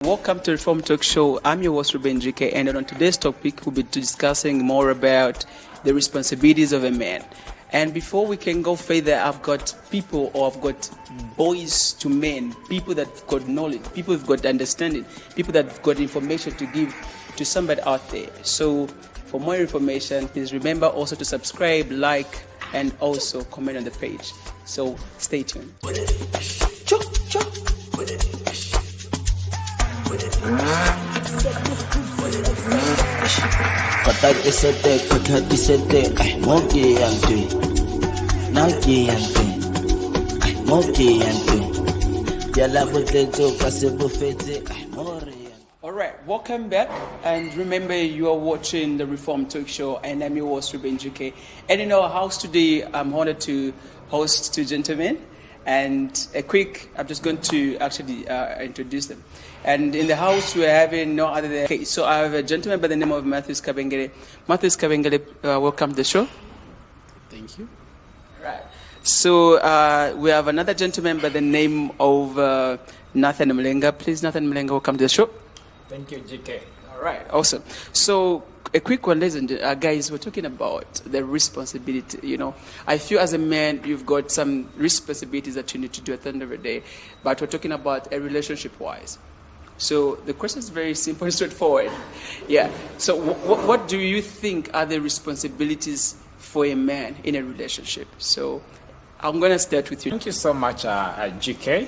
Welcome to Reform Talk Show. I'm your host, Ruben GK, and on today's topic, we'll be discussing more about the responsibilities of a man. And before we can go further, I've got boys to men, people that got knowledge, people who've got understanding, people that got information to give to somebody out there. So for more information, please remember also to subscribe, like, and also comment on the page. So stay tuned. Alright, welcome back, and remember you are watching the Reform Talk Show, and I'm your host Ruben GK. And in our house today, I'm honored to host two gentlemen, and I'm just going to actually introduce them. And in the house, we're having no other than... Okay, so I have a gentleman by the name of Matthew Kabengele. Matthew Kabengele, welcome to the show. Thank you. Right. So we have another gentleman by the name of Nathan Mlenga. Please, Nathan Mlenga, welcome to the show. Thank you, GK. All right, awesome. So a quick one, ladies and guys, we're talking about the responsibility. You know, I feel as a man, you've got some responsibilities that you need to do at the end of the day, but we're talking about a relationship-wise. So the question is very simple and straightforward. Yeah. So what do you think are the responsibilities for a man in a relationship? So I'm going to start with you. Thank you so much, GK.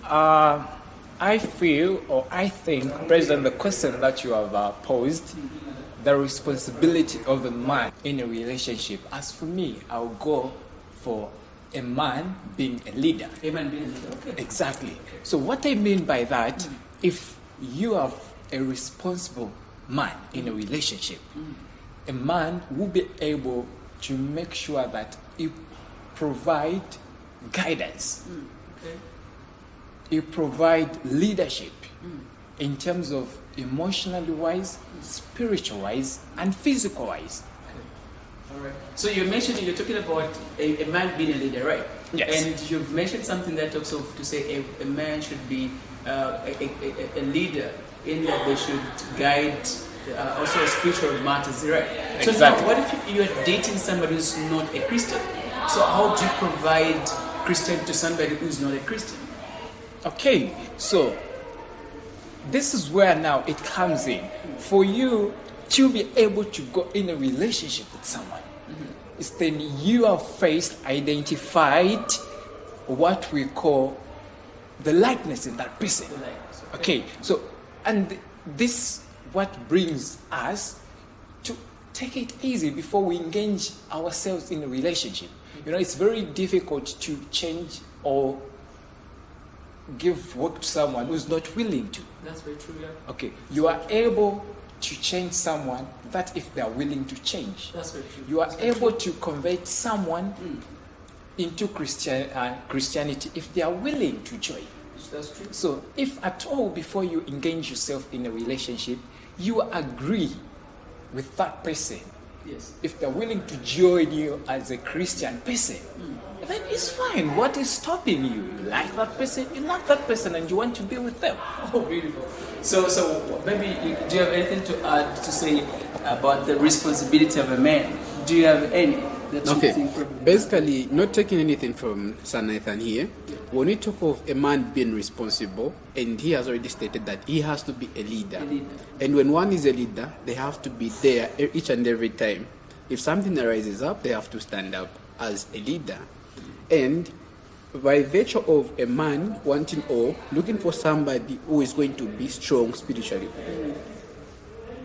I feel, or I think, based on the question that you have posed, the responsibility of a man in a relationship. As for me, I'll go for a man being a leader. A man being a leader. Okay. Exactly. So what I mean by that, if you have a responsible man in a relationship, a man will be able to make sure that he provide guidance. Okay. He provide leadership in terms of emotionally wise, spiritual wise, and physical wise. All right. So you're talking about a man being a leader, right? Yes. And you've mentioned something that talks of to say a man should be a leader in that they should guide also spiritual matters, right? Exactly. So now, what if you're dating somebody who's not a Christian? So how do you provide Christian to somebody who's not a Christian? Okay, so this is where now it comes in. For you to be able to go in a relationship with someone, it's then you have first identified what we call the likeness in that person. Okay, so, and this what brings us to take it easy before we engage ourselves in a relationship. You know, it's very difficult to change or give work to someone who's not willing to. That's very true, yeah. Okay, you are able to change someone that if they are willing to change. That's very true. You are able to convert someone into Christianity if they are willing to join. That's true. So if at all before you engage yourself in a relationship, you agree with that person. Yes. If they're willing to join you as a Christian person, then it's fine. What is stopping you? You like that person, you love that person, and you want to be with them. Oh, beautiful. So maybe do you have anything to add to say about the responsibility of a man? Do you have any? Okay. Basically, not taking anything from Sir Nathan here. When we talk of a man being responsible, and he has already stated that he has to be a leader. And when one is a leader, they have to be there each and every time. If something arises up, they have to stand up as a leader. And by virtue of a man wanting or looking for somebody who is going to be strong spiritually,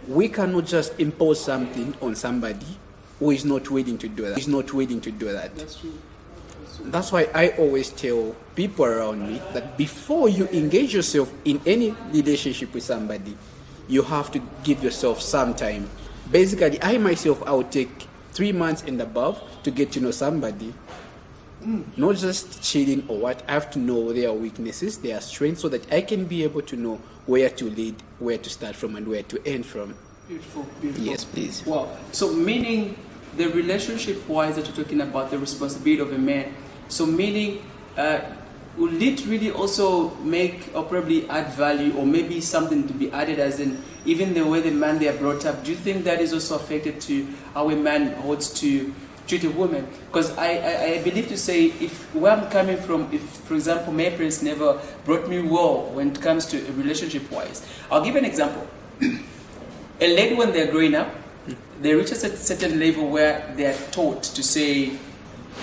we cannot just impose something on somebody who is not willing to do that. That's true. That's why I always tell people around me that before you engage yourself in any relationship with somebody, you have to give yourself some time. Basically, I myself, I would take 3 months and above to get to know somebody. Not just cheating or what. I have to know their weaknesses, their strengths, so that I can be able to know where to lead, where to start from, and where to end from. Beautiful, beautiful. Yes, please. Wow. So meaning the relationship-wise that you're talking about, the responsibility of a man. So meaning will it really also make or probably add value, or maybe something to be added, as in even the way the man they are brought up? Do you think that is also affected to how a man holds to treat a woman? Because I believe to say, if where I'm coming from, if for example my parents never brought me well when it comes to a relationship wise, I'll give an example. A lady, when they're growing up, they reach a certain level where they are taught to say,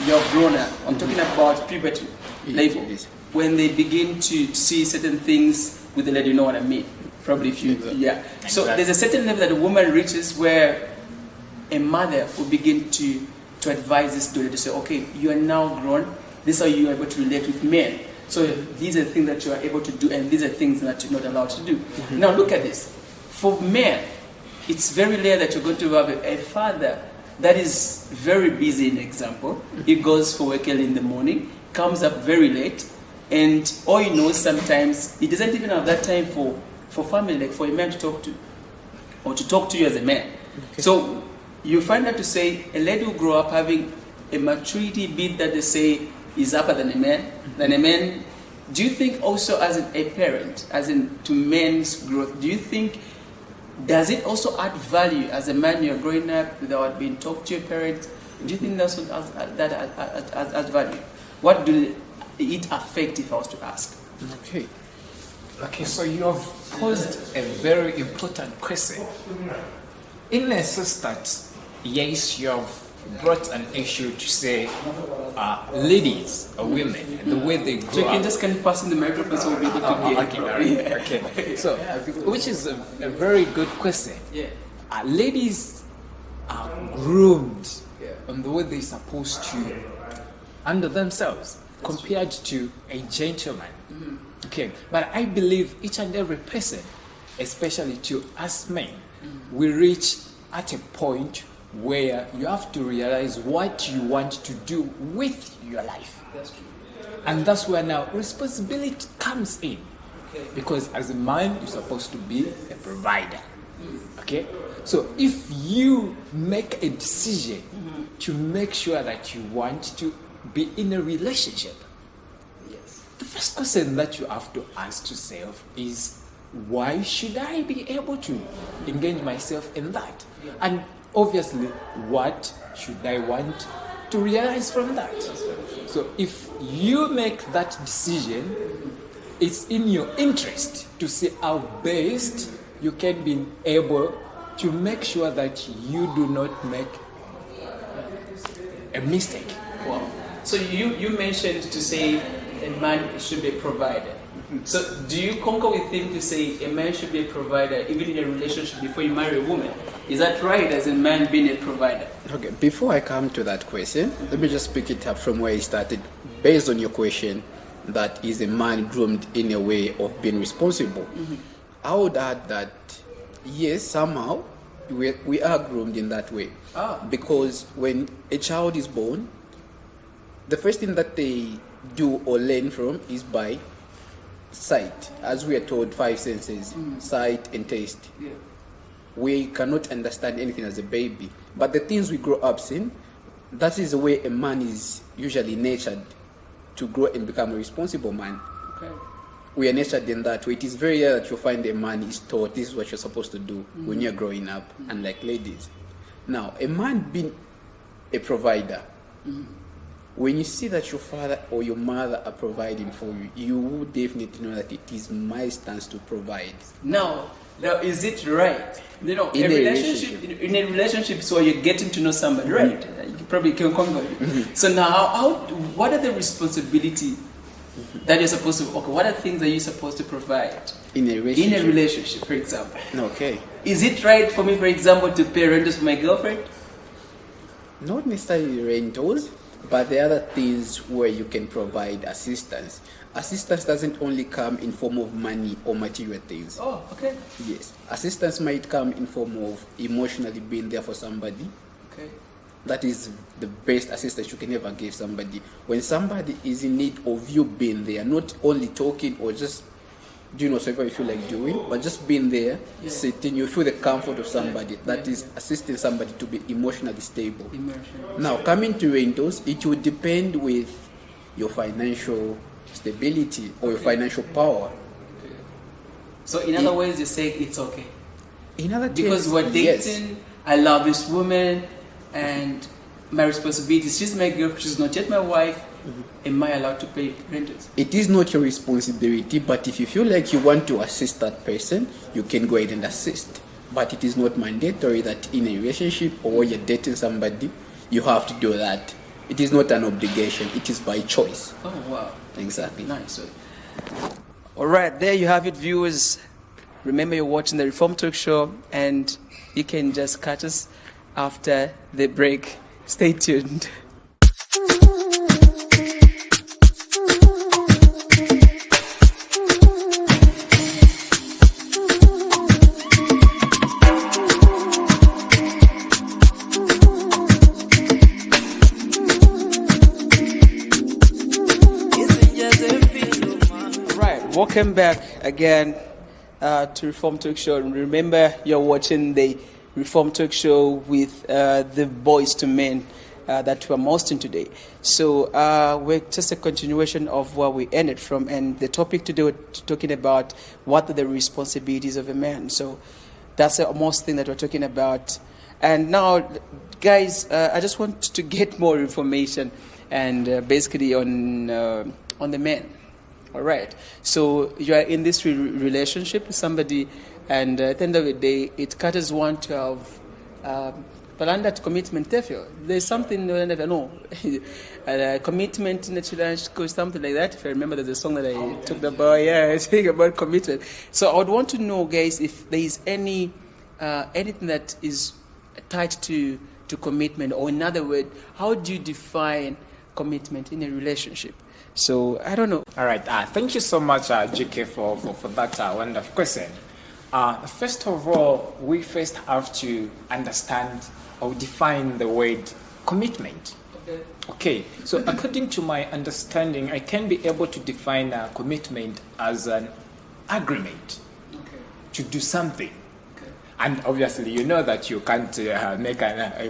you're grown up. I'm talking about puberty level. When they begin to see certain things with the lady, you know what I mean? Probably if you, yeah. So there's a certain level that a woman reaches where a mother will begin to advise this daughter to say, okay, you are now grown. This is how you are able to relate with men. So these are the things that you are able to do, and these are things that you're not allowed to do. Now look at this. For men, it's very rare that you're going to have a father that is very busy, in example. He goes for work early in the morning, comes up very late, and all he knows sometimes, he doesn't even have that time for family, like for a man to talk to, or to talk to you as a man. Okay. So you find that to say, a lady will grow up having a maturity bit that they say is upper than a man. Do you think also as a parent, as in to men's growth, do you think, does it also add value as a man you're growing up without being talked to your parents? Do you think that's what adds value? What do it affect, if I was to ask? Okay, so you have posed a very important question. In a sense that, yes, you have brought an issue to say ladies or women and the way they grow so you can up. just pass in the microphone so we'll be able to hear. Okay. So, which is a very good question. Yeah. Ladies are groomed on the way they're supposed to handle themselves compared to a gentleman. Okay, but I believe each and every person, especially to us men, we reach at a point where you have to realize what you want to do with your life. That's true. And that's where now responsibility comes in. Okay. Because as a man, you're supposed to be a provider. Okay? So if you make a decision to make sure that you want to be in a relationship, the first question that you have to ask yourself is, why should I be able to engage myself in that? And obviously, what should I want to realize from that? So if you make that decision, it's in your interest to see how best you can be able to make sure that you do not make a mistake. Wow. So you mentioned to say a man should be a provider. So do you concur with him to say a man should be a provider even in a relationship before you marry a woman? Is that right, as a man being a provider? Okay, before I come to that question, let me just pick it up from where you started. Based on your question, that is a man groomed in a way of being responsible. I would add that, yes, somehow we are groomed in that way. Because when a child is born, the first thing that they do or learn from is by sight. As we are told, 5 senses, sight and taste. Yeah. We cannot understand anything as a baby, but the things we grow up seeing, that is the way a man is usually nurtured to grow and become a responsible man. Okay. We are nurtured in that way. It is very rare that you find a man is taught this is what you're supposed to do when you're growing up, unlike ladies. Now, a man being a provider, when you see that your father or your mother are providing for you, you will definitely know that it is my stance to provide. Now, is it right? You know, In a relationship, so you're getting to know somebody, right? You probably can conquer it. So now, what are the responsibility that you're supposed to? Okay, what are things that you're supposed to provide In a relationship. in a relationship, for example? Okay. Is it right for me, for example, to pay rentals for my girlfriend? Not necessarily rentals, but there are other things where you can provide assistance. Assistance doesn't only come in form of money or material things. Oh, okay. Yes. Assistance might come in form of emotionally being there for somebody. Okay. That is the best assistance you can ever give somebody. When somebody is in need of you being there, not only talking or just doing whatever you feel like doing, but just being there, sitting, you feel the comfort of somebody. That is assisting somebody to be emotionally stable. Now, coming to rentals, it will depend with your financial stability, or your financial power. So in other words, you say it's okay. In other Because we're dating, yes. I love this woman, and my responsibility, she's my girlfriend, she's not yet my wife. Am I allowed to pay rent? It is not your responsibility, but if you feel like you want to assist that person, you can go ahead and assist. But it is not mandatory that in a relationship or when you're dating somebody, you have to do that. It is not an obligation, it is by choice. Oh, wow. Exactly. Nice. All right, there you have it, viewers. Remember, you're watching the Reform Talk Show, and you can just catch us after the break. Stay tuned. Welcome back again to Reform Talk Show. Remember, you're watching the Reform Talk Show with the boys to men that we're hosting today. So we're just a continuation of where we ended from, and the topic today we're talking about what are the responsibilities of a man. So that's the most thing that we're talking about. And now, guys, I just want to get more information and basically on the men. All right. So you are in this relationship with somebody, and at the end of the day, it catches one to have planned commitment. There's something I never know. Commitment in the challenge, something like that. If I remember, there's a song that I talked about. Yeah, speaking about commitment. So I would want to know, guys, if there is anything that is tied to commitment, or in other words, how do you define commitment in a relationship? So I don't know. All right. Thank you so much, GK, for that wonderful question. First of all, we first have to understand or define the word commitment. Okay. So according to my understanding, I can be able to define commitment as an agreement to do something. And obviously, you know that you can't you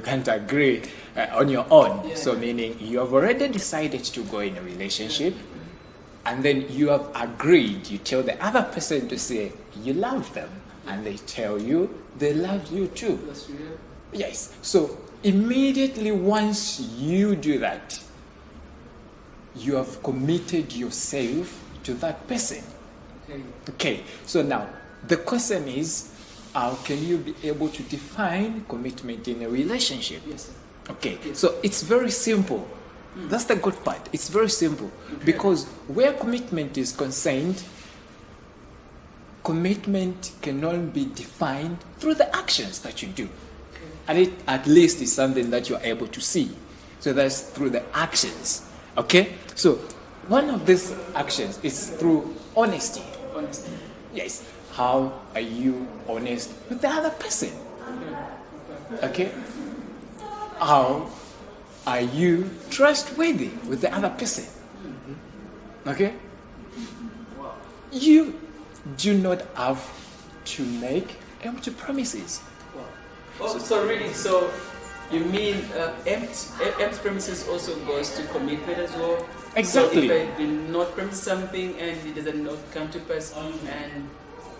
can't agree on your own. Yeah. So meaning you have already decided to go in a relationship, and then you have agreed. You tell the other person to say you love them, and they tell you they love you too. That's real. Yes. So immediately once you do that, you have committed yourself to that person. Okay. So now the question is, how can you be able to define commitment in a relationship? Yes, sir. Okay, so it's very simple. That's the good part. It's very simple. Because where commitment is concerned, commitment can only be defined through the actions that you do. And it at least is something that you're able to see. So that's through the actions. Okay? So one of these actions is through honesty. Honesty. Yes. How are you honest with the other person? Okay? How are you trustworthy with the other person? Okay? You do not have to make empty promises. Oh, so really, so you mean empty promises also goes to commitment as well? Exactly. So if I do not promise something and it does not come to pass, and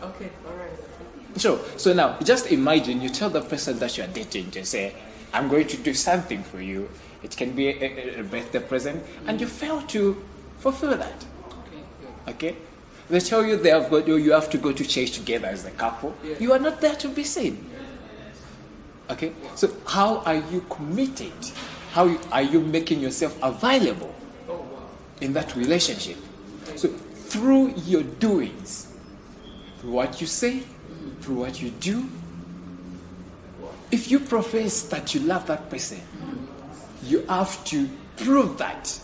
okay, all right. Sure. So now, just imagine you tell the person that you are dating to say, I'm going to do something for you. It can be a birthday present, and you fail to fulfill that. Okay? They tell you you have to go to church together as a couple. Yeah. You are not there to be seen. Okay? So how are you committed? How are you making yourself available in that relationship? So through your doings, through what you say, through what you do. If you profess that you love that person, you have to prove that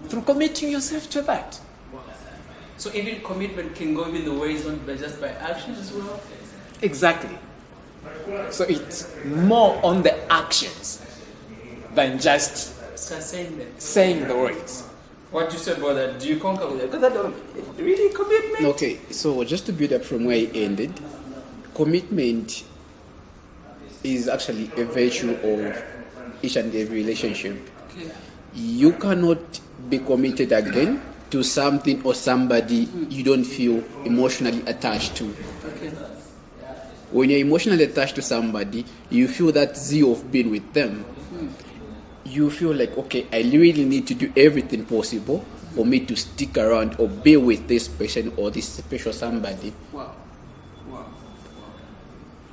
through committing yourself to that. So even commitment can go in the ways not just by actions as well? Exactly. So it's more on the actions than just saying the words. What you said about that, do you concur with that? Because I don't really commitment. Okay, so just to build up from where it ended, commitment is actually a virtue of each and every relationship. Okay. You cannot be committed again to something or somebody you don't feel emotionally attached to. Okay. When you're emotionally attached to somebody, you feel that zeal of being with them. You feel like, okay, I really need to do everything possible for me to stick around or be with this person or this special somebody. Wow. Wow.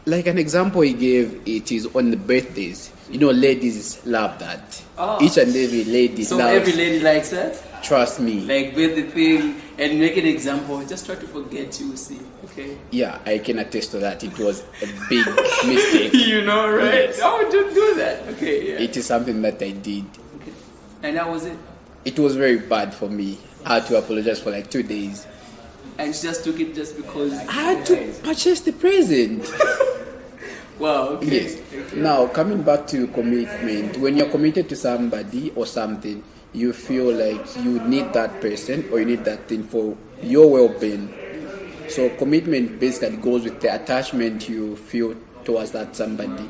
Like an example he gave, it is on the birthdays. You know, ladies love that. Oh. Each and every lady So loves. every lady likes that? Trust me. Like with the thing and make an example. Just try to forget, you will see. Okay. Yeah, I can attest to that. It was a big mistake. You know, right? Yes. Oh, don't do that. Okay, yeah. It is something that I did. Okay. And that was it. It was very bad for me. I had to apologize for like 2 days. And she just took it just because. I had to purchase the present. Wow, okay. Yes. Now, coming back to commitment, when you're committed to somebody or something, you feel like you need that person or you need that thing for your well-being. So commitment basically goes with the attachment you feel towards that somebody.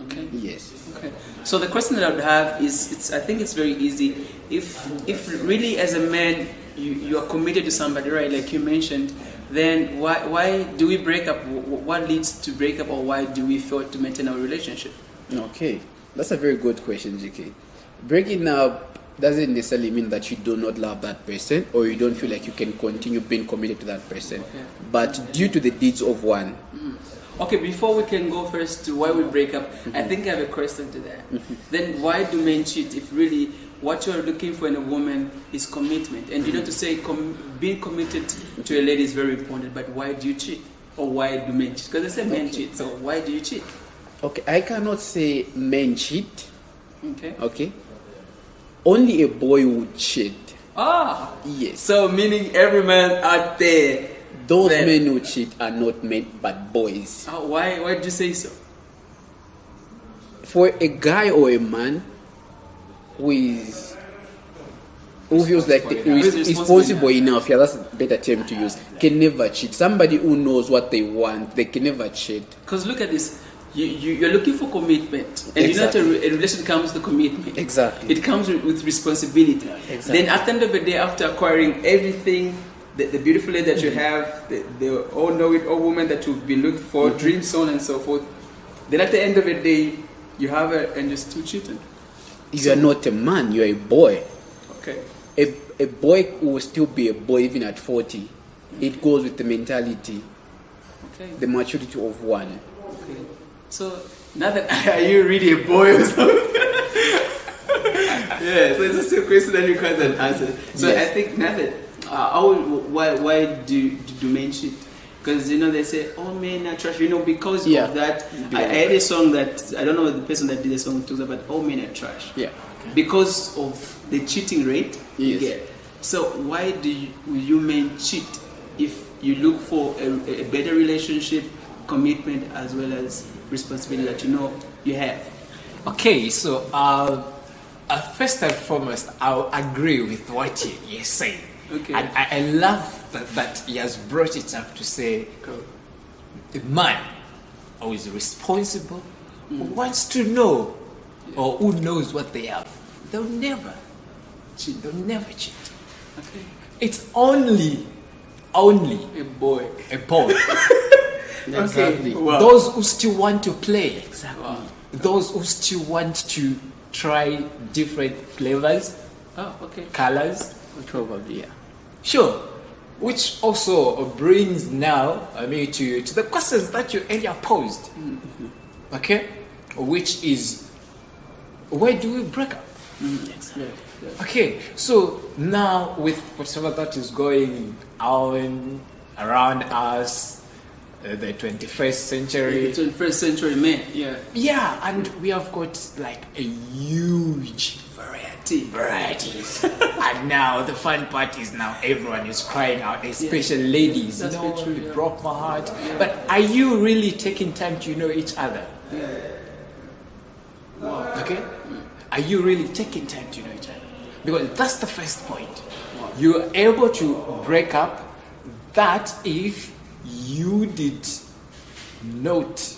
Okay. Yes. Okay. So the question that I would have is, I think it's very easy. If really as a man you are committed to somebody, right? Like you mentioned, then why do we break up? What leads to break up, or why do we fail to maintain our relationship? Okay, that's a very good question, GK. Breaking up doesn't necessarily mean that you do not love that person or you don't feel like you can continue being committed to that person. Okay. But due to the deeds of one. Okay, before we can go first to why we break up, I think I have a question to that. Then why do men cheat if really what you're looking for in a woman is commitment? And you know, to say being committed to a lady is very important, but why do you cheat? Or why do men cheat? Because they say men cheat, so why do you cheat? Okay, I cannot say men cheat. Okay. Okay. Only a boy would cheat. Ah, Yes. so meaning every man out there. Those then- men who cheat are not men but boys. Why did you say so? For a guy or a man who feels like is responsible enough, yeah, that's a better term to use, can never cheat. Somebody who knows what they want, they can never cheat. Because look at this. You're looking for commitment, and Exactly. you know that a relation comes with commitment. Exactly. It comes with responsibility. Exactly. Then at the end of the day, after acquiring everything, the beautiful lady that you have, the all know it, all woman that you've been looking for, dreams, so on and so forth. Then at the end of the day, you have her and you're still cheating. If you're not a man, you're a boy. Okay. A boy will still be a boy even at 40. It goes with the mentality, Okay. the maturity of one. Okay. So now that are you really a boy or something? Yeah. So it's the same question that you can't answer. So Yes. I think now that why do men cheat? Because you know they say, "Oh, men are trash." You know, because Yeah. of that. Yeah. I heard a song that I don't know the person that did the song talks about. "Oh, men are trash." Yeah. Because of the cheating rate you Yes. get. So why do you men cheat if you look for a better relationship, commitment, as well as responsibility that you know you have? Okay, so first and foremost, I'll agree with what you're saying. Okay. And I love that he has brought it up to say the man who is responsible, who wants to know, or who knows what they have, they'll never cheat. They'll never cheat. Okay. It's only A boy. a boy. Exactly. Wow. Those who still want to play. Exactly. Wow. Those who still want to try different flavors, Oh, okay. colors. Probably, yeah. Sure. Which also brings now, to the questions that you earlier posed. Okay? Which is, why do we break up? Yes. Okay, so now with whatever that is going on around us, the 21st century. The 21st century man. Yeah. Yeah, and we have got like a huge varieties. And now the fun part is now everyone is crying out, especially ladies. That's very true, it yeah. broke my heart. But are you really taking time to know each other? Okay? Are you really taking time to know each other? Because that's the first point. You're able to break up that if you did not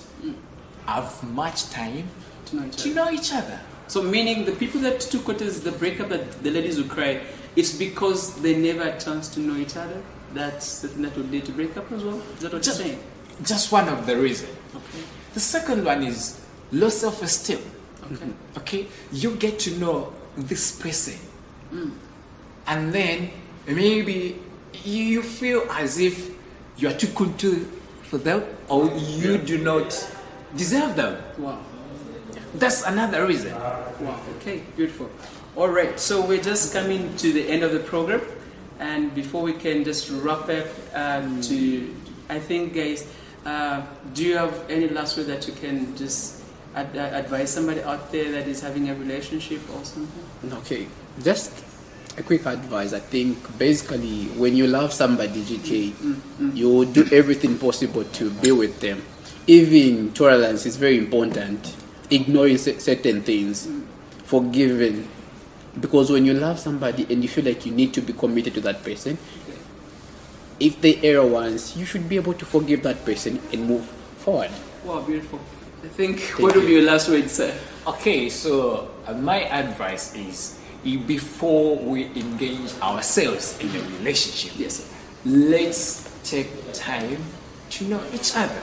have much time To know each to know each other. So meaning the people that took it as the breakup that the ladies would cry, it's because they never had a chance to know each other. That's the thing that would lead to break up as well. Is that what you're saying? Just one of the reasons. Okay. The second one is low self-esteem. Okay. Okay, you get to know this person, and then maybe you feel as if you are too cool for them, or you do not deserve them. Wow. That's another reason. Wow. Okay. Beautiful. All right. So we're just coming to the end of the program, and before we can just wrap up, I think, guys, do you have any last word that you can just advise somebody out there that is having a relationship or something? Okay, just a quick advice. I think basically when you love somebody, GK, you will do everything possible to be with them. Even tolerance is very important. Ignoring certain things, forgiving, because when you love somebody and you feel like you need to be committed to that person, if they err once, you should be able to forgive that person and move forward. Wow, beautiful. I think what would be your last word, sir? Okay, so my advice is before we engage ourselves in a relationship, Yes, sir. let's take time to know each other.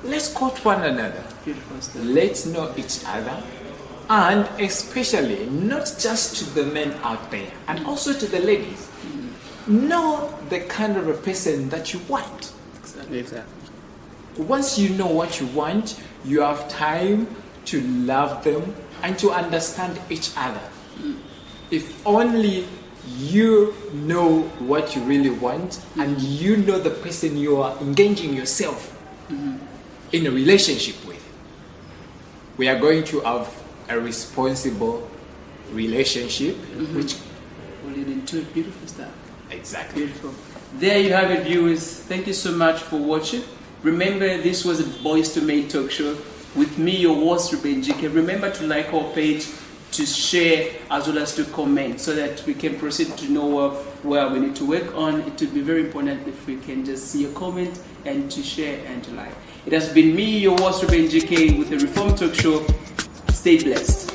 Let's quote one another. Beautiful stuff. Let's know each other, and especially not just to the men out there, and also to the ladies. Know the kind of a person that you want. Exactly. Once you know what you want, you have time to love them and to understand each other. If only you know what you really want and you know the person you are engaging yourself in a relationship with, we are going to have a responsible relationship, which Will lead into beautiful stuff. exactly. Beautiful. There you have it, viewers. Thank you so much for watching. Remember, this was a Boys to Men talk show with me, your host, Ruben JK. Remember to like our page, to share, as well as to comment, so that we can proceed to know where we need to work on. It would be very important if we can just see a comment and to share and to like. It has been me, your host, Ruben JK, with the Reform Talk Show. Stay blessed.